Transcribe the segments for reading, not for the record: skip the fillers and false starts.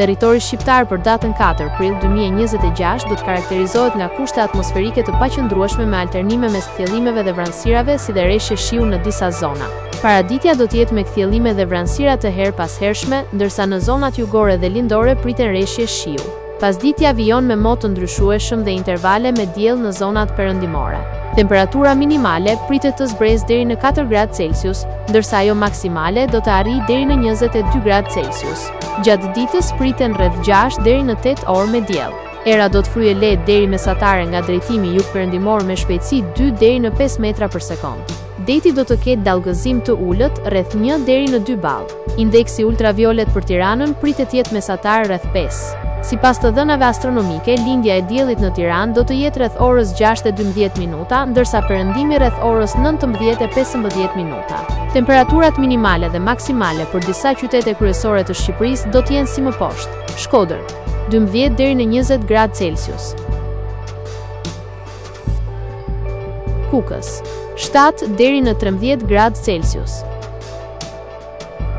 Territori shqiptar për datën 4 prill 2026 do të karakterizohet nga kushte atmosferike të paqëndrueshme me alternime mes kthjellimeve dhe vranësirave si dhe reshje shiu në disa zona. Paraditja do të jetë me kthjellime dhe vranësira të her pas hershme, ndërsa në zonat jugore dhe lindore priten reshje shiu. Pasditja vijon me motë të ndryshueshëm dhe intervale me diell në zonat perëndimore. Temperatura minimale pritet të zbresë deri në 4 gradë Celsius, ndërsa ajo maksimale do të arrijë deri në 22 gradë Celsius. Gjatë ditës priten rreth 6 deri në 8 orë me diell. Era do të fryjë lehtë deri mesatare nga drejtimi jug-perëndimor me shpejtësi 2 deri në 5 metra për sekond. Deti do të ketë dallgëzim të ulët rreth 1 deri në 2 ballë. Indeksi ultraviolet për Tiranën pritet të jetë mesatar rreth 5. Sipas të dhënave astronomike, lindja e diellit në Tiranë do të jetë rreth orës 6:12, ndërsa perëndimi rreth orës 19:15 minuta. Temperaturat minimale dhe maksimale për disa qytete kryesore të Shqipërisë do të jenë si më poshtë: Shkodër, 12 deri në 20 gradë Celsius. Kukës, 7 deri në 13 gradë Celsius.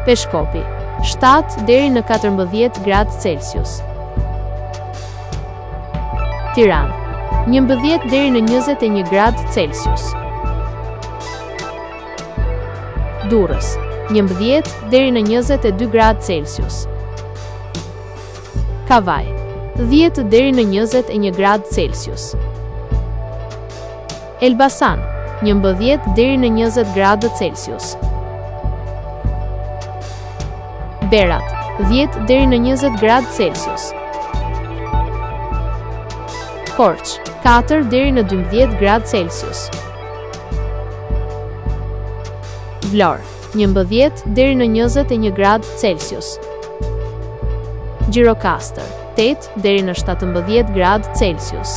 Peshkopi, 7 deri në 14 gradë Celsius. Tiranë, 11 deri në 21 gradë Celsius. Durrës, 11 deri në 22 gradë Celsius. Kavaj, 10 deri në 21 gradë Celsius. Elbasan, 11 deri në 20 gradë Celsius. Berat, 10 deri në 20 gradë Celsius. Korç, 4 deri në 12 gradë Celsius. Vlorë, 11 deri në 21 gradë Celsius. Gjirokastër, 8 deri në 17 gradë Celsius.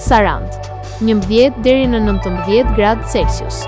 Sarandë, 11 deri në 19 gradë Celsius.